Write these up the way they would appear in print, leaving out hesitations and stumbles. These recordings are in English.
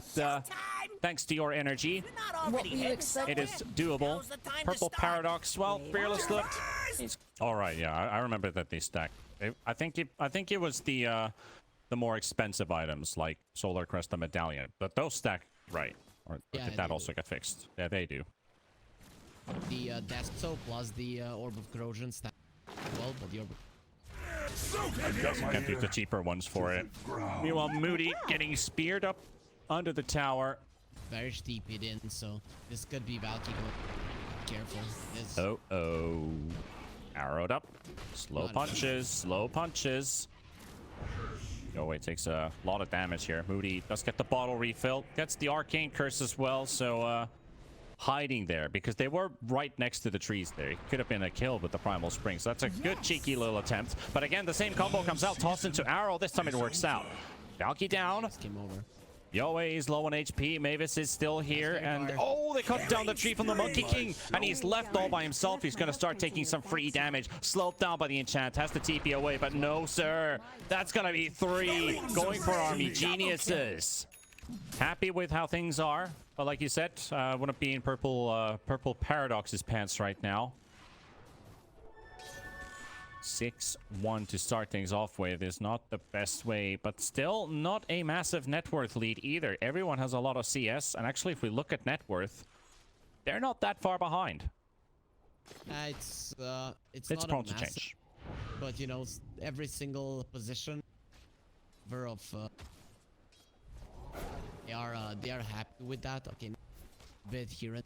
but thanks to your energy, What were you expecting? it is doable. Purple Paradox, well, Fearless looked... All right, yeah, I remember that they stacked. I think it was the more expensive items like Solar Crest and Medallion, but those stack right. Or Yeah, did that also get fixed? Yeah, they do. The Desto plus the Orb of Corrosion stack well, but the Orb Can't do the cheaper ones for it. Meanwhile, Moody getting speared up under the tower. very TP'd in, so this could be Valky going. Careful. This Oh. Arrowed up. Slow punches. Slow punches. Yowie takes a lot of damage here. Moody does get the bottle refilled. Gets the Arcane Curse as well, so hiding there because they were right next to the trees there. It could have been a kill with the Primal Spring, so that's a good cheeky little attempt. But again, the same combo comes out, tossed into Arrow. This time it works out. Valky down. game over. Yowie is low on HP. Mavis is still here. And oh, they cut down the tree from the Monkey King. And he's left all by himself. He's going to start taking some free damage. Slowed down by the enchant. Has the TP away. But no, sir. That's going to be 3. Going for Army Geniuses. Happy with how things are. But like you said, wouldn't be in Purple Paradox's pants right now. 6-1 to start things off with is not the best way, but still not a massive net worth lead either. Everyone has a lot of CS, and actually if we look at net worth, they're not that far behind. It's It's prone to change. But you know, every single position of they are happy with that. Okay, bit here and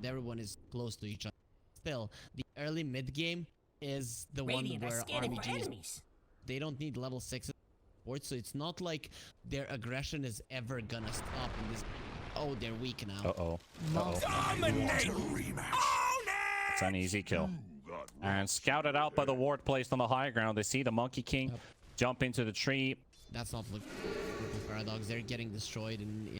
everyone is close to each other. Still, the early mid game is the one where RMGs, they don't need level 6 support, so it's not like their aggression is ever gonna stop in this. Oh, they're weak now. It's an easy kill. And scouted out by the ward placed on the high ground. They see the Monkey King jump into the tree. That's not Purple Paradox. They're getting destroyed in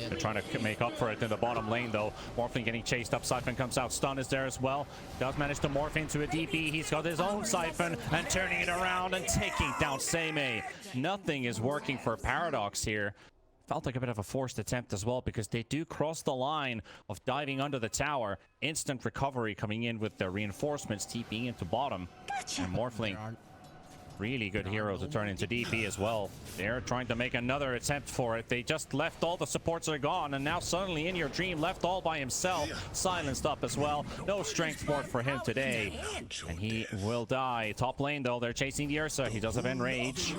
They're trying to make up for it in the bottom lane, though. Morphling getting chased up. Siphon comes out. Stun is there as well. Does manage to morph into a DP. He's got his own Siphon and turning it around and taking down Seimei. Nothing is working for Paradox here. Felt like a bit of a forced attempt as well because they do cross the line of diving under the tower. Instant recovery coming in with their reinforcements TPing into bottom. And Morphling, really good hero to turn into DP as well. They're trying to make another attempt for it. They just left all the supports are gone, and now suddenly In Your Dream left all by himself, silenced up as well. No strength more for him today, and he will die. Top lane though, they're chasing the Ursa. He does have Enrage.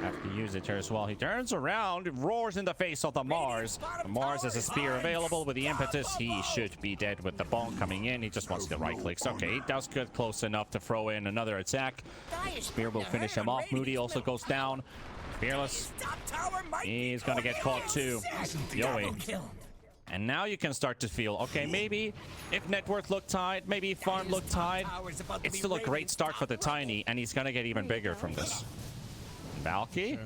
Have to use it here as well. He turns around, roars in the face of the Mars. The Mars has a spear available with the impetus. He should be dead with the bonk coming in. He just wants the right clicks. Okay, he does get close enough to throw in another attack. Spear will finish him off. Moody also goes down. Fearless, he's gonna get caught too. Yowie. And now you can start to feel, okay, maybe if net worth looked tied, maybe farm looked tied, it's still a great start for the Tiny, and he's gonna get even bigger from this. Valky? Sure.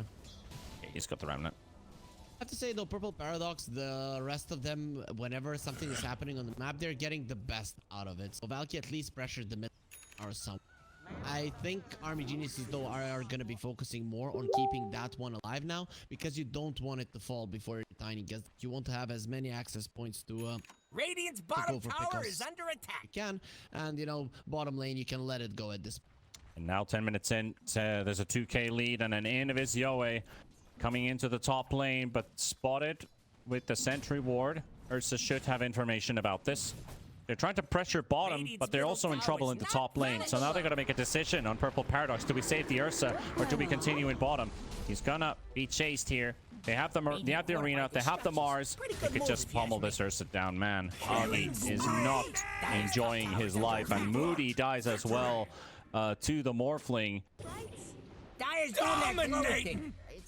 Okay, he's got the Remnant. I have to say though, Purple Paradox, the rest of them, whenever something is happening on the map, they're getting the best out of it. So Valky at least pressured the mid or some. I think Army Geniuses though are going to be focusing more on keeping that one alive now, because you don't want it to fall before Tiny gets. You want to have as many access points to Radiant's bottom tower is under attack. you can, and you know, bottom lane you can let it go at this. And now 10 minutes in, there's a 2k lead and an Innovis Yowie coming into the top lane, but spotted with the sentry ward. Ursa should have information about this. They're trying to pressure bottom, but they're also in trouble in the top lane. So now they're going to make a decision on Purple Paradox. Do we save the Ursa or do we continue in bottom? He's gonna be chased here. They have the arena, they have the Mars. They could just pummel this Ursa down, man. Augie is not enjoying his life, and Moody dies as well to the Morphling.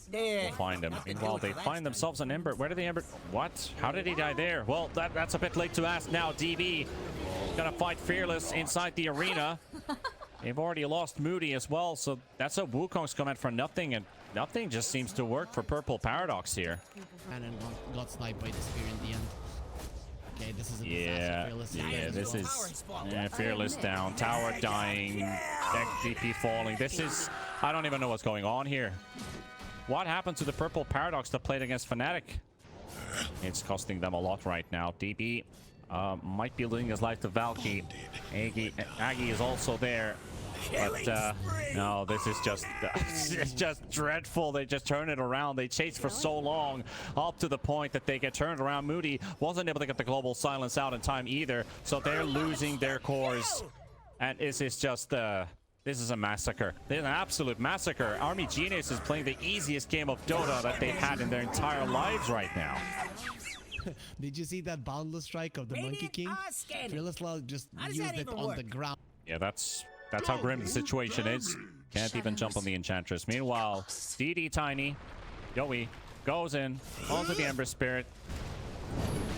We'll find him. Meanwhile, they find themselves an Ember. Where did the Ember... What? How did he die there? Well, that's a bit late to ask now. DB gonna fight Fearless inside the arena. They've already lost Moody as well, so that's a Wukong's comment for nothing, and nothing just seems to work for Purple Paradox here. And then got sniped by the spear in the end. Okay, this is a Fearless. Yeah, this is Fearless down, tower dying, deck DP falling. This is... I don't even know what's going on here. What happened to the Purple Paradox that played against Fnatic? It's costing them a lot right now. DB might be losing his life to Valky. Aggie is also there. But no, this is just it's just dreadful. They just turn it around. They chase for so long, up to the point that they get turned around. Moody wasn't able to get the global silence out in time either, so they're losing their cores. And this is just this is a massacre. This is an absolute massacre. Army Genius is playing the easiest game of Dota that they've had in their entire lives right now. Did you see that boundless strike of the Monkey King? Fearless Law just used it on the ground. Yeah, that's how grim the situation is. Can't even jump on the Enchantress. Meanwhile, DD Tiny, Yowie goes in onto the Ember Spirit.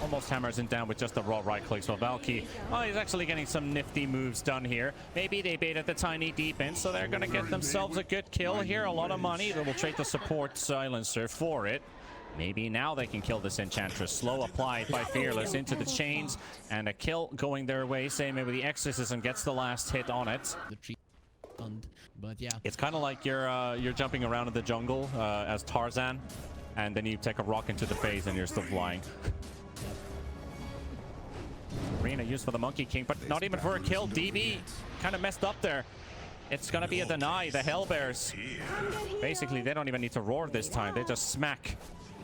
Almost hammers him down with just the raw right click. So Valky, oh, he's actually getting some nifty moves done here. Maybe they baited the Tiny deep in, so they're going to get themselves a good kill here. A lot of money. They will trade the support silencer for it. Maybe now they can kill this Enchantress. Slow applied by Fearless into the chains, and a kill going their way. Same with the Exorcism gets the last hit on it. But yeah, it's kind of like you're jumping around in the jungle as Tarzan, and then you take a rock into the face and you're still flying. Arena used for the Monkey King, but not even for a kill. DB kind of messed up there. It's gonna be a deny. The Hellbears, basically, they don't even need to roar this time. They just smack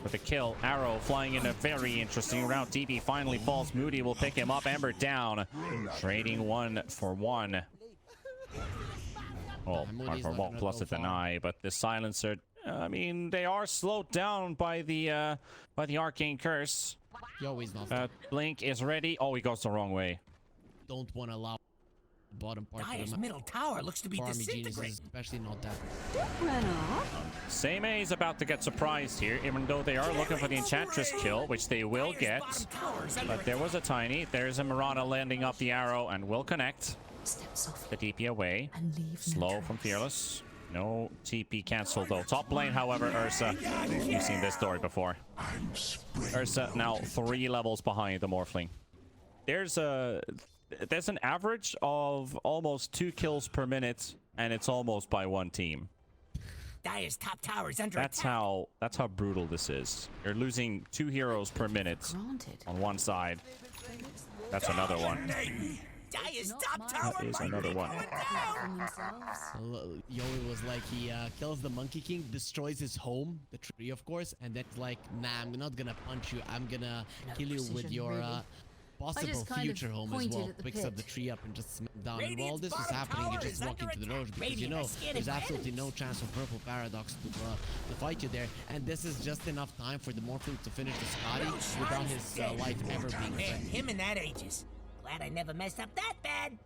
with a kill. Arrow flying in a very interesting route. DB finally falls. Moody will pick him up. Ember down. Trading 1 for 1. Well, 1 for 1 plus a deny, but the silencer, I mean, they are slowed down by the Arcane Curse. He always not. Blink is ready. Oh, he goes the wrong way. Don't want to allow the bottom part of Dire's the middle tower looks to be disintegrated. Especially not that. Same A is about to get surprised here, even though they are looking for the Enchantress kill, which they will get. But there was a Tiny. There's a Mirana landing up the arrow and will connect. The DP away. Slow from Fearless. No TP cancelled though. Top lane, however, Ursa. You've seen this story before. Ursa now 3 levels behind the Morphling. There's an average of almost 2 kills per minute, and it's almost by 1 team. Dire's top tower is under attack. That's how brutal this is. You're losing 2 heroes per minute on one side. That's another one. Dire's top tower that is another one. Yowie was like, he kills the Monkey King, destroys his home, the tree of course, and then it's like, nah, I'm not gonna punch you, I'm gonna kill you with your possible future home as well. Picks up the tree up and just smack down. And while this was happening, you just walk into the road because you know there's absolutely no chance for Purple Paradox to fight you there. And this is just enough time for the Morphling to finish the Scotty without his life ever being threatened. Him and that Aegis. Glad I never messed up that bad.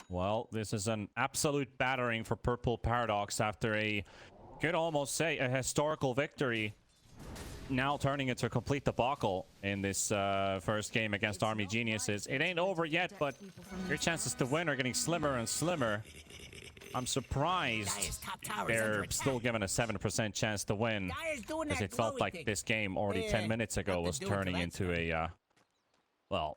Well, this is an absolute battering for Purple Paradox after a, could almost say, a historical victory. Now turning into a complete debacle in this first game against Army Geniuses. It ain't over yet, but your chances to win are getting slimmer and slimmer. I'm surprised they're still given a 7% chance to win, because it felt like this game already 10 minutes ago was turning into a, well,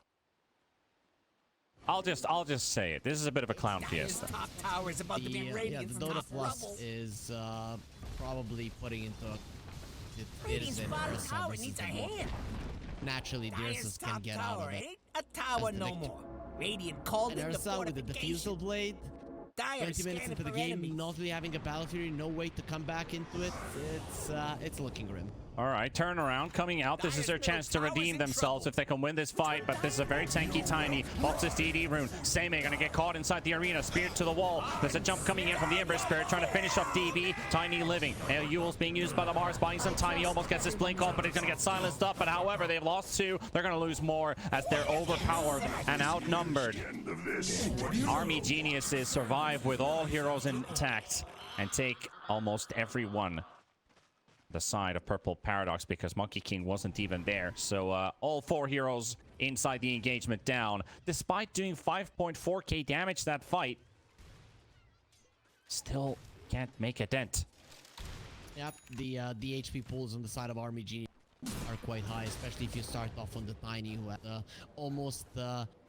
I'll just say it. This is a bit of a clown fiesta. Top tower is about to be the Dota Plus is probably putting into it is in Ursa versus the Morphling. Naturally, the Ursas can get out of it. A tower no more. Radiant called and Ursa with the Diffusal Blade. 20 minutes into the game, not really having a Battle Fury, no way to come back into it. It's looking grim. All right, turnaround coming out. This is their chance to redeem themselves if they can win this fight, but this is a very tanky Tiny. Pops this DD rune. Seimei gonna get caught inside the arena. Speared to the wall. There's a jump coming in from the Ember Spirit, trying to finish off DB. Tiny living. Yule's being used by the Mars, buying some Tiny. Almost gets this blink off, but he's gonna get silenced up. But however, they've lost 2. They're gonna lose more as they're overpowered and outnumbered. Army Geniuses survive with all heroes intact and take almost everyone the side of Purple Paradox, because Monkey King wasn't even there. So all 4 heroes inside the engagement down. Despite doing 5.4k damage that fight, still can't make a dent. Yep, the HP pools on the side of Army Genius are quite high, especially if you start off on the Tiny, who had almost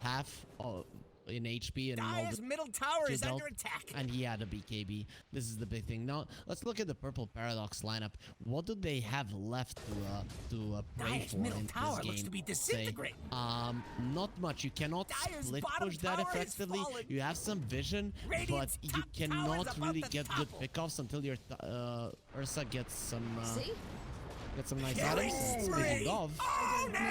half in HP and all Dire's the middle tower is Shield under health, attack. and he had a BKB. This is the big thing. Now let's look at the purple paradox lineup. What do they have left to pray Dire's for middle in tower this game? looks to be Say, disintegrating. not much. You cannot Dire's split bottom push that tower is effectively. fallen. You have some vision, Radiant's but you top tower's cannot about really to get good topple. pickoffs until your Ursa gets some See? nice items. Speaking of,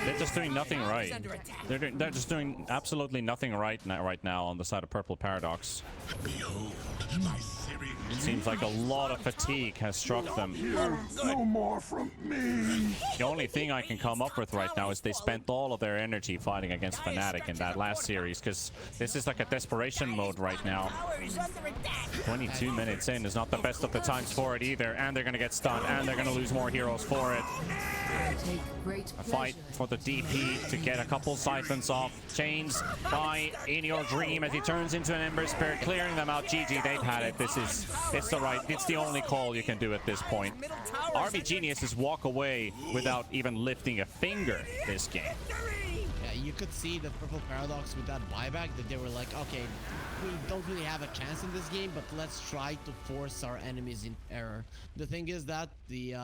They're just doing nothing Tower is right. under attack. They're just doing absolutely nothing right now on the side of Purple Paradox. Behold, my Syrian. It seems like a lot of fatigue has struck them. No more from me. The only thing I can come up with right now is they spent all of their energy fighting against Fnatic in that last series, because this is like a desperation mode right now. Tower is under attack. 22 minutes in is not the best of the times for it either, and they're gonna get stunned, and they're gonna lose more heroes for it. Take great A fight pleasure. for the DP to get a couple siphons off. Chains by In Your Dream as he turns into an Ember Spirit, clearing them out. GG, they've had it. It's the only call you can do at this point. Middle tower Army Geniuses walk away without even lifting a finger this game. yeah, you could see the purple paradox with that buyback that they were like, okay, we don't really have a chance in this game, but let's try to force our enemies in error. The thing is that the